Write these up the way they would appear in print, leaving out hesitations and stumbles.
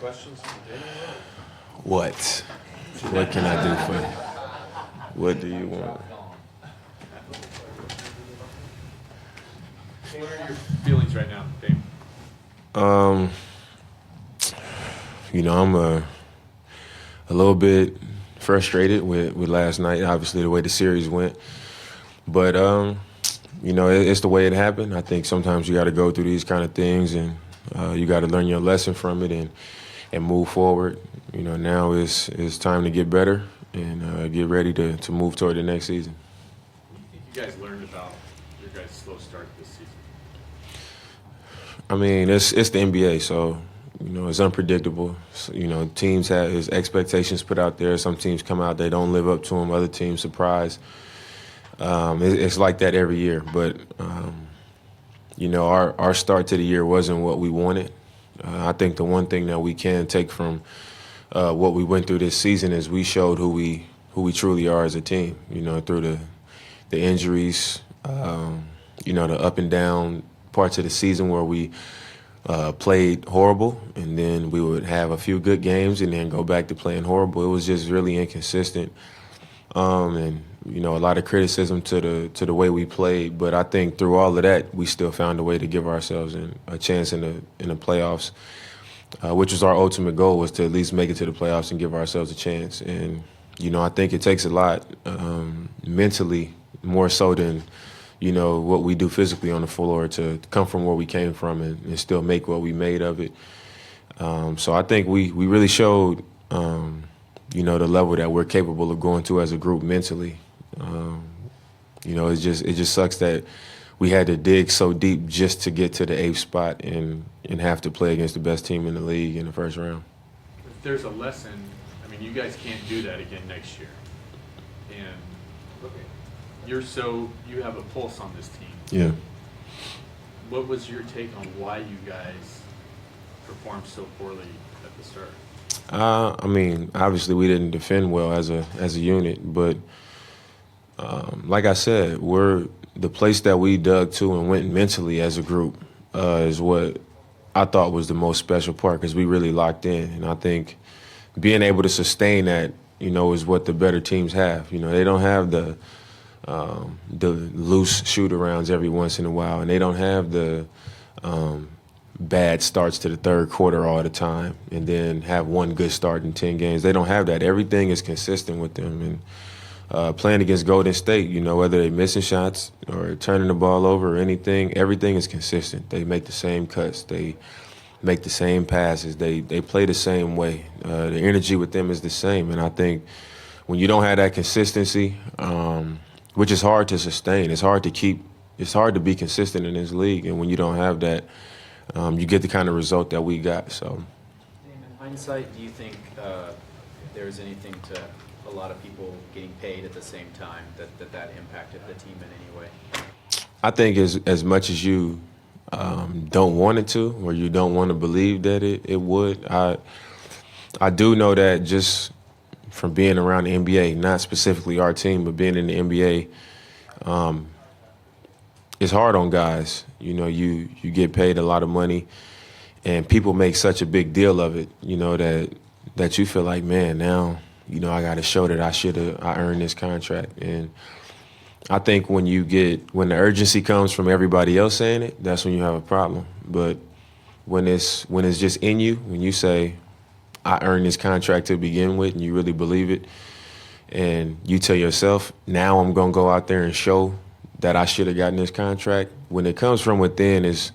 questions for Damian? What? What can I do for you? What do you want? What are your feelings right now, Dame? I'm a little bit frustrated with last night, obviously the way the series went. But, it's the way it happened. I think sometimes you got to go through these kind of things and you got to learn your lesson from it and move forward. Now it's time to get better and get ready to move toward the next season. What do you think you guys learned about your guys' slow start this season? I mean, it's the NBA, so it's unpredictable. So, teams have his expectations put out there. Some teams come out, they don't live up to them. Other teams surprise. It's like that every year. But our start to the year wasn't what we wanted. I think the one thing that we can take from what we went through this season is we showed who we truly are as a team. Through the injuries, the up and down parts of the season where we played horrible, and then we would have a few good games and then go back to playing horrible. It was just really inconsistent, and a lot of criticism to the way we played. But I think through all of that, we still found a way to give ourselves a chance in the playoffs, which was our ultimate goal, was to at least make it to the playoffs and give ourselves a chance. And I think it takes a lot mentally, more so than what we do physically on the floor, to come from where we came from and still make what we made of it. So I think we really showed, the level that we're capable of going to as a group mentally. It just sucks that we had to dig so deep just to get to the 8th spot and have to play against the best team in the league in the first round. If there's a lesson, you guys can't do that again next year. And you have a pulse on this team. Yeah. What was your take on why you guys performed so poorly at the start? Obviously we didn't defend well as a unit, but like I said, the place that we dug to and went mentally as a group is what I thought was the most special part, because we really locked in. And I think being able to sustain that, is what the better teams have. They don't have the loose shoot-arounds every once in a while, and they don't have the bad starts to the third quarter all the time and then have one good start in 10 games. They don't have that. Everything is consistent with them. And playing against Golden State, whether they're missing shots or turning the ball over or anything, everything is consistent. They make the same cuts. They make the same passes. They play the same way. The energy with them is the same. And I think when you don't have that consistency, which is hard to sustain, it's hard to be consistent in this league. And when you don't have that, you get the kind of result that we got. So, in hindsight, do you think there's anything to a lot of people getting paid at the same time that impacted the team in any way? I think as much as you don't want it to, or you don't want to believe that it would, I do know that just from being around the NBA, not specifically our team, but being in the NBA, it's hard on guys. You get paid a lot of money, and people make such a big deal of it, that you feel like, man, now, I got to show that I earned this contract. And I think when the urgency comes from everybody else saying it, that's when you have a problem. But when it's just in you, when you say, I earned this contract to begin with, and you really believe it, and you tell yourself, now I'm going to go out there and show that I should have gotten this contract. When it comes from within, it's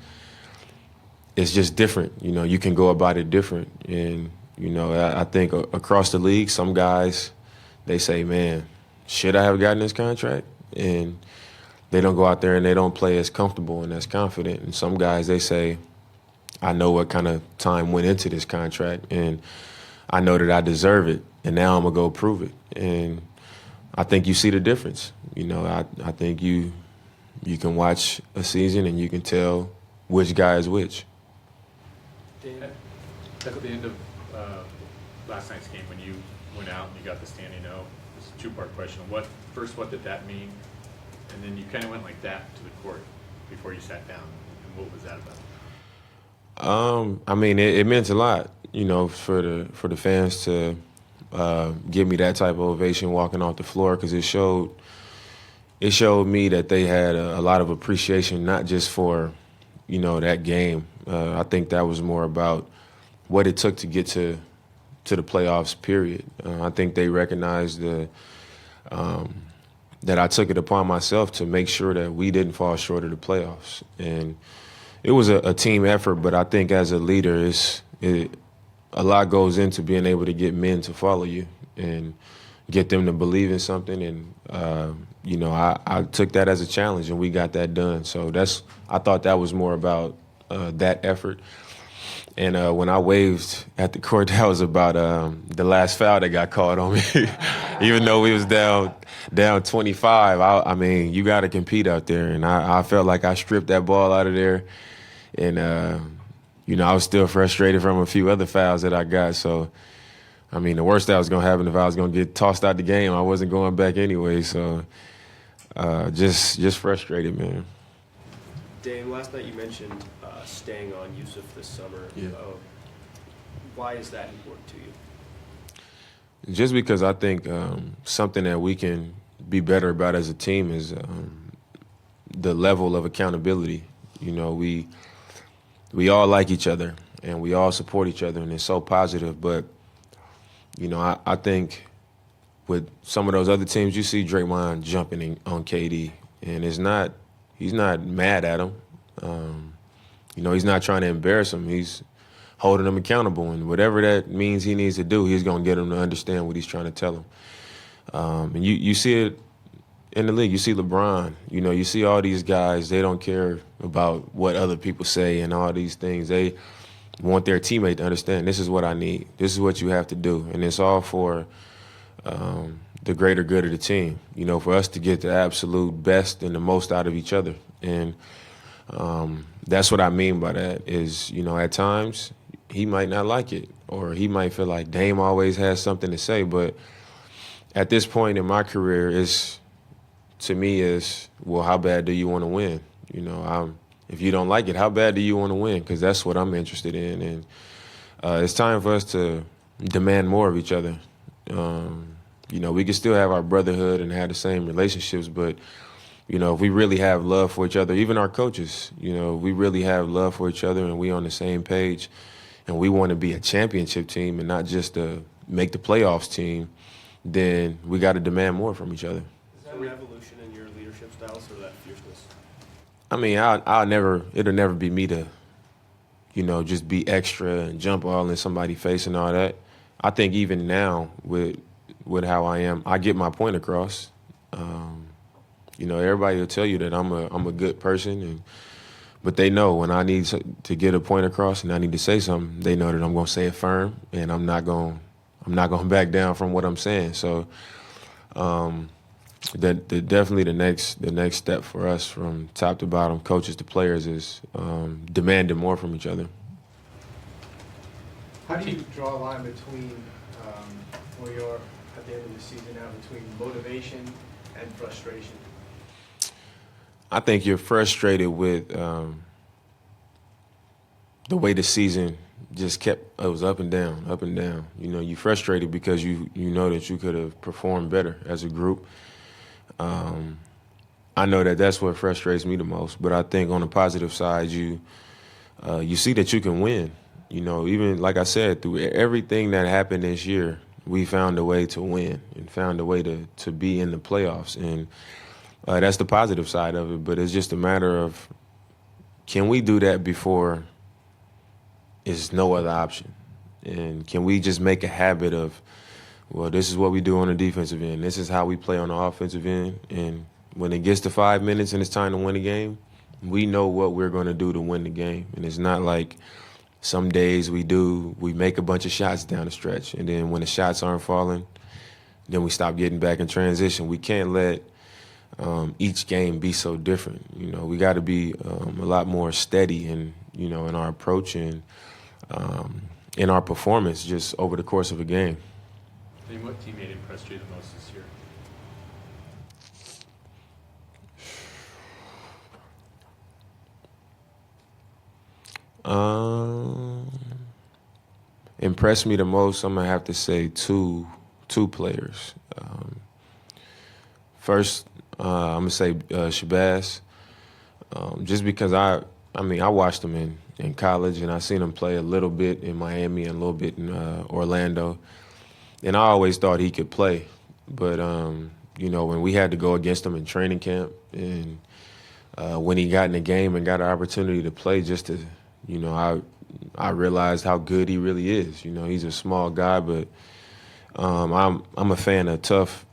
just different. You can go about it different. And, I think across the league, some guys, they say, man, should I have gotten this contract? And they don't go out there and they don't play as comfortable and as confident. And some guys, they say, I know what kind of time went into this contract, and I know that I deserve it, and now I'm going to go prove it. And I think you see the difference. I think you can watch a season and you can tell which guy is which. At the end of last night's game, when you went out and you got the standing O, it's a two-part question. What did that mean? And then you kind of went like that to the court before you sat down. And what was that about? It meant a lot. for the fans to give me that type of ovation walking off the floor, because it showed me that they had a lot of appreciation, not just for, that game. I think that was more about what it took to get to the playoffs, period. I think they recognized that I took it upon myself to make sure that we didn't fall short of the playoffs. And it was a team effort, but I think as a leader, a lot goes into being able to get men to follow you and get them to believe in something. And, I took that as a challenge, and we got that done. So I thought that was more about that effort. And when I waved at the court, that was about the last foul that got called on me. Even though we was down 25, I mean, you got to compete out there. And I felt like I stripped that ball out of there. And, I was still frustrated from a few other fouls that I got. So, I mean, the worst that was going to happen if I was going to get tossed out the game, I wasn't going back anyway. So, just frustrated, man. Dame, last night you mentioned staying on Yusuf this summer. Yeah. Why is that important to you? Just because I think something that we can be better about as a team is the level of accountability. We all like each other and we all support each other, and it's so positive. But, I think with some of those other teams, you see Draymond jumping on KD, and he's not mad at him. He's not trying to embarrass him. He's holding him accountable, and whatever that means he needs to do, he's going to get him to understand what he's trying to tell him. And you see it in the league. You see LeBron. You see all these guys. They don't care about what other people say and all these things. They want their teammate to understand, this is what I need. This is what you have to do. And it's all for the greater good of the team, for us to get the absolute best and the most out of each other. And that's what I mean by that is, at times he might not like it, or he might feel like Dame always has something to say. But at this point in my career, to me, well, how bad do you want to win? If you don't like it, how bad do you want to win? Because that's what I'm interested in. And it's time for us to demand more of each other. We can still have our brotherhood and have the same relationships, but, if we really have love for each other, even our coaches, we really have love for each other and we on the same page, and we want to be a championship team and not just a make the playoffs team, then we got to demand more from each other. Is that an evolution in your leadership styles or that fierceness? I mean, it'll never be me to, just be extra and jump all in somebody's face and all that. I think even now with how I am, I get my point across. Everybody will tell you that I'm a good person, but they know when I need to get a point across and I need to say something, they know that I'm going to say it firm, and I'm not going to back down from what I'm saying. So definitely the next step for us from top to bottom, coaches to players, is demanding more from each other. How do you draw a line between where you're at the end of the season now, between motivation and frustration? I think you're frustrated with the way the season just it was up and down, up and down. You're frustrated because you know that you could have performed better as a group. I know that that's what frustrates me the most, but I think on the positive side, you see that you can win. Even like I said, through everything that happened this year, we found a way to win and found a way to be in the playoffs. And that's the positive side of it. But it's just a matter of, can we do that before there's no other option? And can we just make a habit of, well, this is what we do on the defensive end. This is how we play on the offensive end. And when it gets to 5 minutes and it's time to win a game, we know what we're going to do to win the game. And it's not like some days we make a bunch of shots down the stretch, and then when the shots aren't falling, then we stop getting back in transition. We can't let each game be so different. We got to be a lot more steady in our approach and in our performance just over the course of a game. And what teammate impressed you the most this year? impressed me the most, I'm gonna have to say two players. First, I'm gonna say Shabazz, just because I mean I watched him in college and I seen him play a little bit in Miami and a little bit in Orlando, and I always thought he could play, but you know, when we had to go against him in training camp and when he got in the game and got an opportunity to play, just to, you know, I realized how good he really is. You know, he's a small guy, but I'm a fan of tough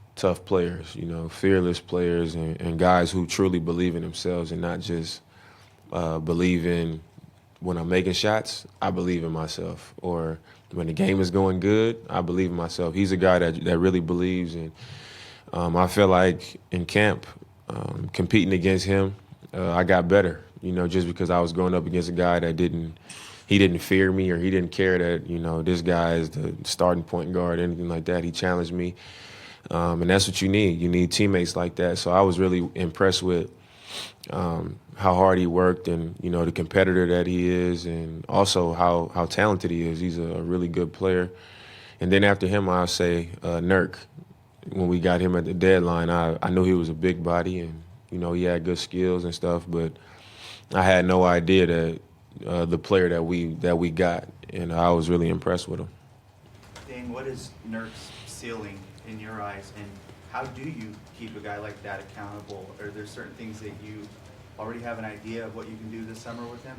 players, you know, fearless players and guys who truly believe in themselves and not just believe in when I'm making shots, I believe in myself. Or when the game is going good, I believe in myself. He's a guy that really believes. And I feel like in camp, competing against him, I got better, you know, just because I was going up against a guy that didn't fear me, or he didn't care that, you know, this guy is the starting point guard, anything like that. He challenged me. And that's what you need. You need teammates like that. So I was really impressed with how hard he worked and, you know, the competitor that he is, and also how talented he is. He's a really good player. And then after him, I'll say Nurk. When we got him at the deadline, I knew he was a big body and, you know, he had good skills and stuff, but I had no idea that the player that we got, and I was really impressed with him. Dame, what is Nurk's ceiling in your eyes, and how do you keep a guy like that accountable? Are there certain things that you already have an idea of what you can do this summer with him?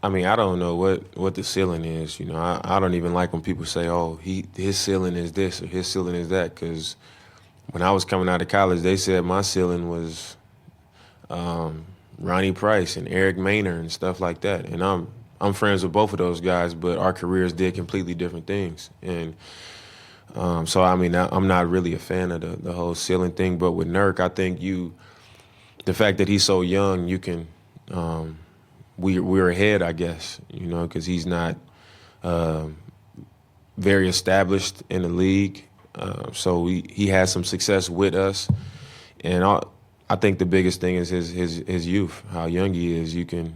I mean, I don't know what the ceiling is. You know, I don't even like when people say, oh, his ceiling is this or his ceiling is that, because when I was coming out of college, they said my ceiling was Ronnie Price and Eric Maynard and stuff like that. And I'm friends with both of those guys, but our careers did completely different things. And so, I mean, I'm not really a fan of the whole ceiling thing. But with Nurk, I think the fact that he's so young, you can we're ahead, I guess, you know, because he's not very established in the league. So he has some success with us. And I think the biggest thing is his youth, how young he is. You can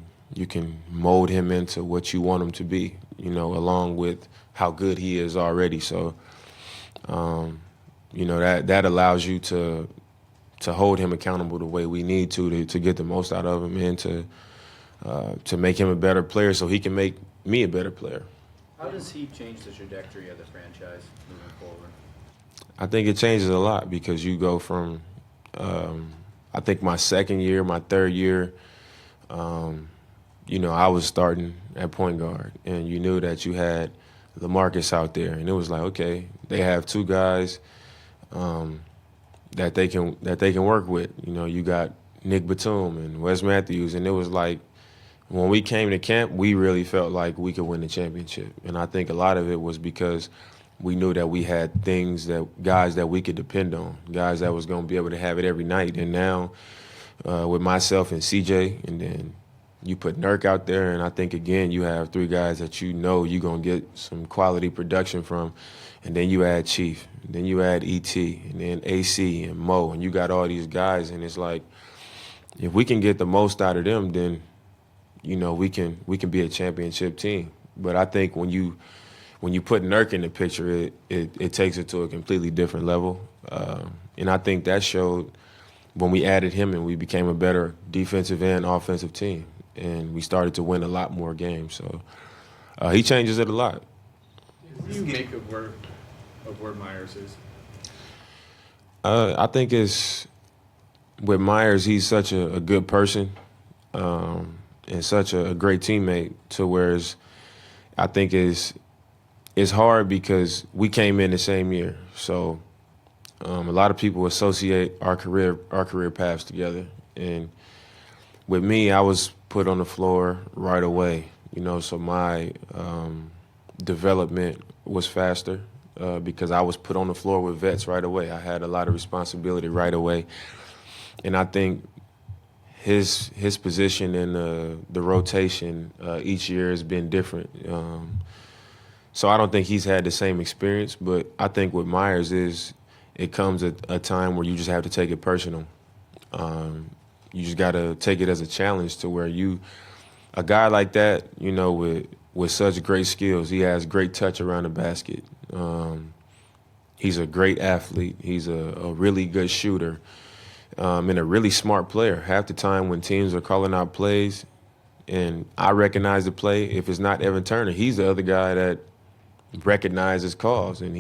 mold him into what you want him to be, you know, along with how good he is already. So, you know, that allows you to hold him accountable the way we need to get the most out of him, and to make him a better player so he can make me a better player. How does he change the trajectory of the franchise moving forward? I think it changes a lot, because you go from, I think my second year, my third year, you know, I was starting at point guard, and you knew that you had LaMarcus out there, and it was like, okay, they have two guys that they can work with. You know, you got Nick Batum and Wes Matthews, and it was like, when we came to camp, we really felt like we could win the championship. And I think a lot of it was because we knew that we had guys that we could depend on, guys that was going to be able to have it every night. And now with myself and CJ, and then you put Nurk out there, and I think, again, you have three guys that you know you're going to get some quality production from. And then you add Chief, and then you add ET, and then AC and Mo, and you got all these guys. And it's like, if we can get the most out of them, then, you know, we can be a championship team. But I think when you put Nurk in the picture, it takes it to a completely different level. And I think that showed when we added him, and we became a better defensive and offensive team. And we started to win a lot more games. So he changes it a lot. What do you make of where Myers is? I think it's with Myers, he's such a good person and such a great teammate, to whereas I think it's hard because we came in the same year. So a lot of people associate our career paths together. And with me, I was put on the floor right away, you know, so my development was faster because I was put on the floor with vets right away. I had a lot of responsibility right away. And I think his position in the rotation each year has been different. So I don't think he's had the same experience, but I think with Myers it comes at a time where you just have to take it personal. You just got to take it as a challenge, to where a guy like that, you know, with with such great skills. He has great touch around the basket. He's a great athlete. He's a really good shooter and a really smart player. Half the time when teams are calling out plays and I recognize the play, if it's not Evan Turner, he's the other guy that recognizes calls. And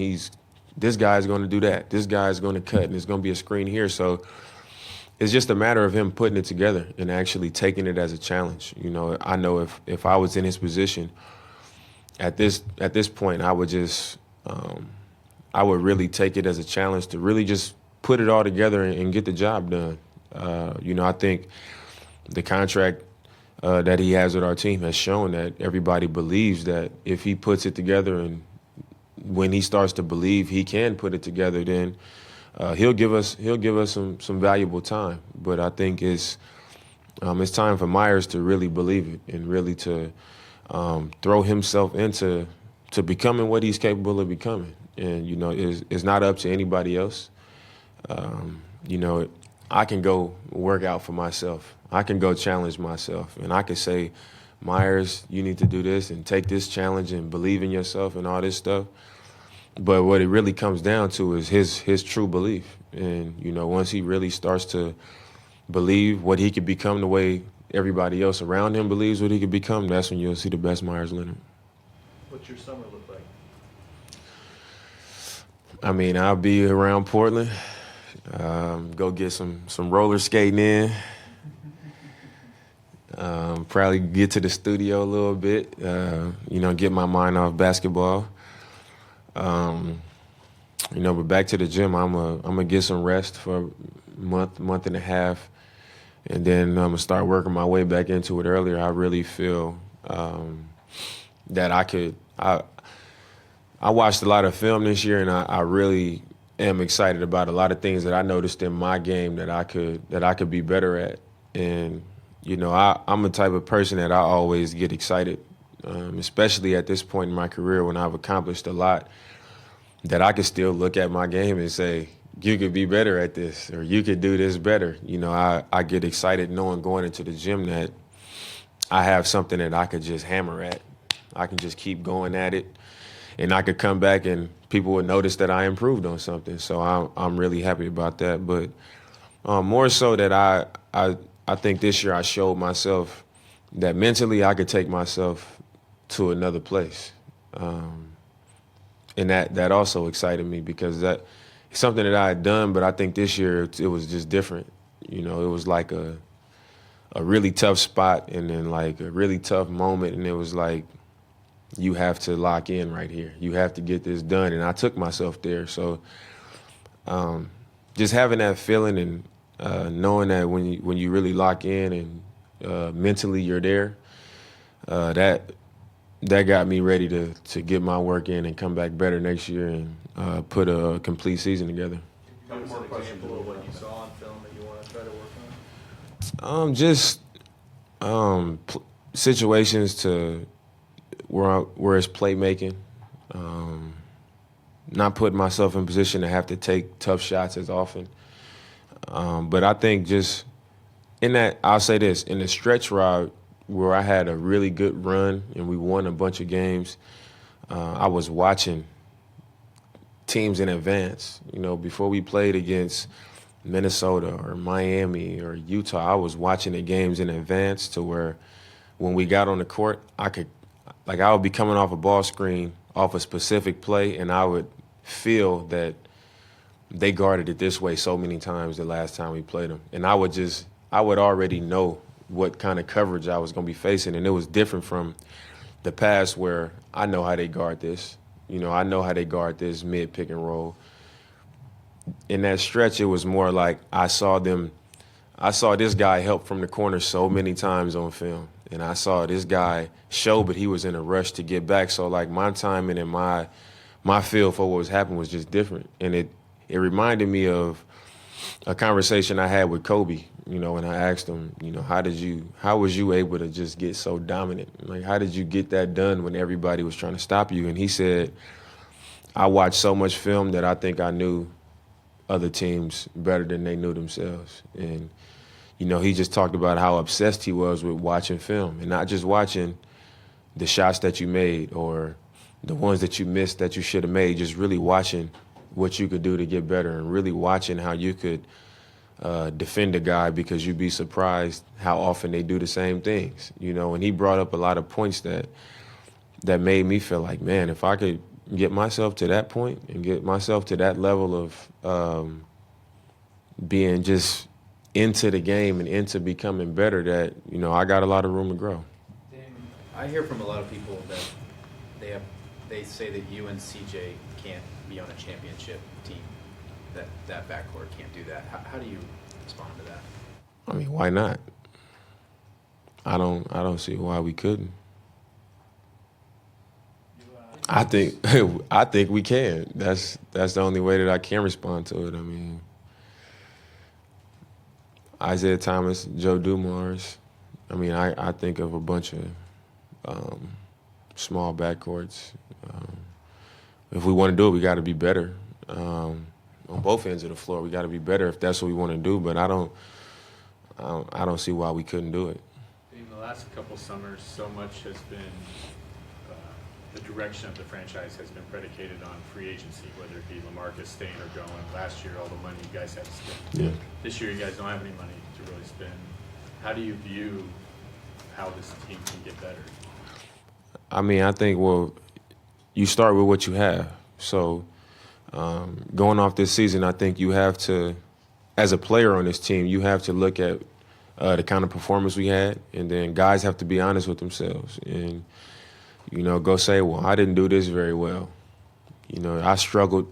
this guy's going to do that. This guy's going to cut, and there's going to be a screen here. So it's just a matter of him putting it together and actually taking it as a challenge. You know, I know if I was in his position at this point, I would just I would really take it as a challenge to really just put it all together and get the job done. You know, I think the contract that he has with our team has shown that everybody believes that if he puts it together, and when he starts to believe he can put it together, then he'll give us some valuable time. But I think it's time for Myers to really believe it and really to throw himself into becoming what he's capable of becoming. And you know, it's not up to anybody else. You know, I can go work out for myself. I can go challenge myself, and I can say, Myers, you need to do this and take this challenge and believe in yourself and all this stuff. But what it really comes down to is his true belief. And, you know, once he really starts to believe what he could become the way everybody else around him believes what he could become, that's when you'll see the best Myers Leonard. What's your summer look like? I mean, I'll be around Portland, go get some roller skating in, probably get to the studio a little bit, you know, get my mind off basketball. You know, but back to the gym, I'm gonna get some rest for a month and a half, and then I'm gonna start working my way back into it earlier. I really feel that I watched a lot of film this year, and I really am excited about a lot of things that I noticed in my game that I could be better at. And you know, I'm the type of person that I always get excited, especially at this point in my career when I've accomplished a lot, that I could still look at my game and say, you could be better at this, or you could do this better. You know, I get excited knowing going into the gym that I have something that I could just hammer at. I can just keep going at it, and I could come back and people would notice that I improved on something. So I'm really happy about that. But more so that I think this year I showed myself that mentally I could take myself to another place. And that also excited me, because that is something that I had done, but I think this year it was just different. You know, it was like a really tough spot and then like a really tough moment, and it was like, you have to lock in right here. You have to get this done, and I took myself there. So just having that feeling and knowing that when you really lock in and mentally you're there, that got me ready to get my work in and come back better next year and put a complete season together. Give us an example of what you saw on film that you want to try to work on. Situations to where it's playmaking, not putting myself in position to have to take tough shots as often. But I think just in that, I'll say this, in the stretch ride where I had a really good run and we won a bunch of games, I was watching teams in advance. You know, before we played against Minnesota or Miami or Utah, I was watching the games in advance to where when we got on the court, I would be coming off a ball screen off a specific play, and I would feel that they guarded it this way so many times the last time we played them. And I would already know what kind of coverage I was going to be facing, and it was different from the past where I know how they guard this. You know, I know how they guard this mid-pick and roll. In that stretch, it was more like I saw this guy help from the corner so many times on film, and I saw this guy show, but he was in a rush to get back. So, like, my timing and my feel for what was happening was just different. And it reminded me of a conversation I had with Kobe, you know, and I asked him, you know, how was you able to just get so dominant? Like, how did you get that done when everybody was trying to stop you? And he said, I watched so much film that I think I knew other teams better than they knew themselves. And, you know, he just talked about how obsessed he was with watching film, and not just watching the shots that you made or the ones that you missed that you should have made, just really watching what you could do to get better and really watching how you could defend a guy, because you'd be surprised how often they do the same things, you know. And he brought up a lot of points that made me feel like, man, if I could get myself to that point and get myself to that level of being just into the game and into becoming better, that, you know, I got a lot of room to grow. I hear from a lot of people that they say that you and CJ can't be on a championship team, that backcourt can't do that. How do you respond to that? I mean, why not? I don't see why we couldn't. I think we can. That's the only way that I can respond to it. I mean, Isaiah Thomas, Joe Dumars. I mean, I think of a bunch of small backcourts. If we want to do it, we got to be better. On both ends of the floor, we got to be better if that's what we want to do. But I don't see why we couldn't do it. In the last couple summers, so much has been the direction of the franchise has been predicated on free agency, whether it be LaMarcus staying or going. Last year, all the money you guys had to spend. Yeah. This year, you guys don't have any money to really spend. How do you view how this team can get better? I mean, I think, well, you start with what you have. So going off this season, I think you have to, as a player on this team, you have to look at the kind of performance we had, and then guys have to be honest with themselves and, you know, go say, well, I didn't do this very well. You know, I struggled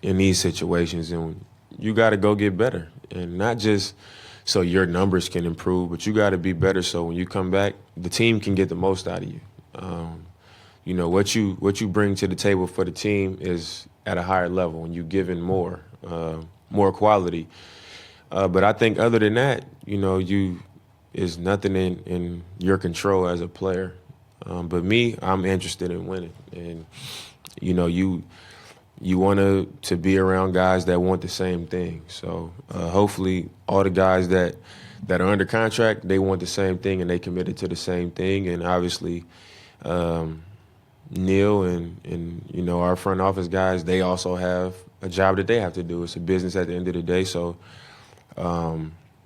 in these situations, and you got to go get better. And not just so your numbers can improve, but you got to be better so when you come back, the team can get the most out of you. You know, what you bring to the table for the team is at a higher level, and you give in more quality. But I think other than that, you know, is nothing in your control as a player. But me, I'm interested in winning, and you know, you want to be around guys that want the same thing. So hopefully, all the guys that are under contract, they want the same thing and they committed to the same thing. And obviously, Neil and you know, our front office guys, they also have a job that they have to do. It's a business at the end of the day. So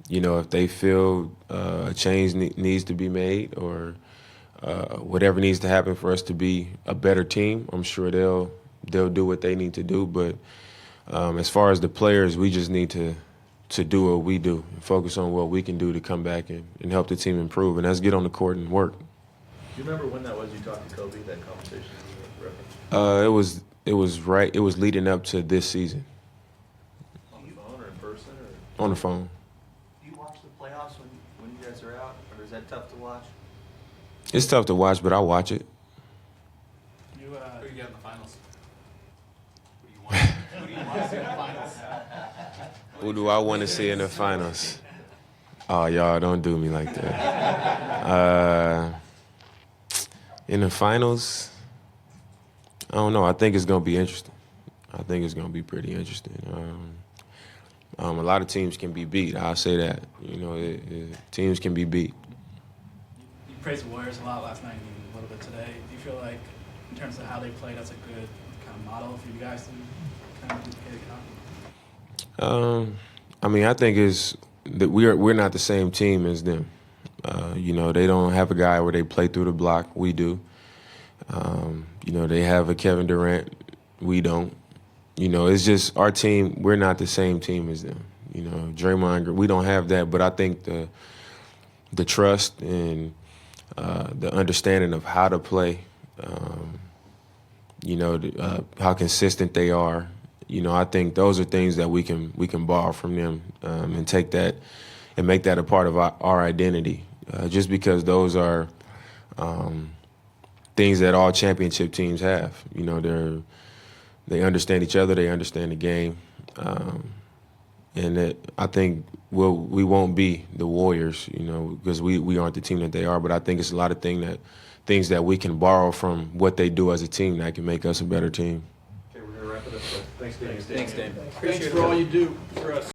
you know, if they feel a change needs to be made or whatever needs to happen for us to be a better team, I'm sure they'll do what they need to do. But as far as the players, we just need to do what we do and focus on what we can do to come back and help the team improve. And let's get on the court and work. Do you remember when that was you talked to Kobe, that conversation you referenced? It was leading up to this season. On the phone or in person? Or? On the phone. Do you watch the playoffs when you guys are out, or is that tough to watch? It's tough to watch, but I watch it. Who you got in the finals? Who do you want to see in the finals? Who do I want to see in the finals? Oh, y'all, don't do me like that. In the finals, I don't know. I think it's going to be interesting. I think it's going to be pretty interesting. A lot of teams can be beat. I'll say that. You know, teams can be beat. You praised the Warriors a lot last night and a little bit today. Do you feel like, in terms of how they play, that's a good kind of model for you guys to kind of duplicate it? I mean, I think it's that we're not the same team as them. You know, they don't have a guy where they play through the block. We do. You know, they have a Kevin Durant. We don't. You know, it's just our team. We're not the same team as them. You know, Draymond, we don't have that. But I think the trust and the understanding of how to play, you know, how consistent they are. You know, I think those are things that we can borrow from them and take that and make that a part of our identity. Just because those are things that all championship teams have. You know, they understand each other, they understand the game, and that I think we won't be the Warriors. You know, because we aren't the team that they are. But I think it's a lot of things that we can borrow from what they do as a team that can make us a better team. Okay, we're going to wrap it up. Thanks, Damian. Thanks, Dave. Thanks for all you do for us.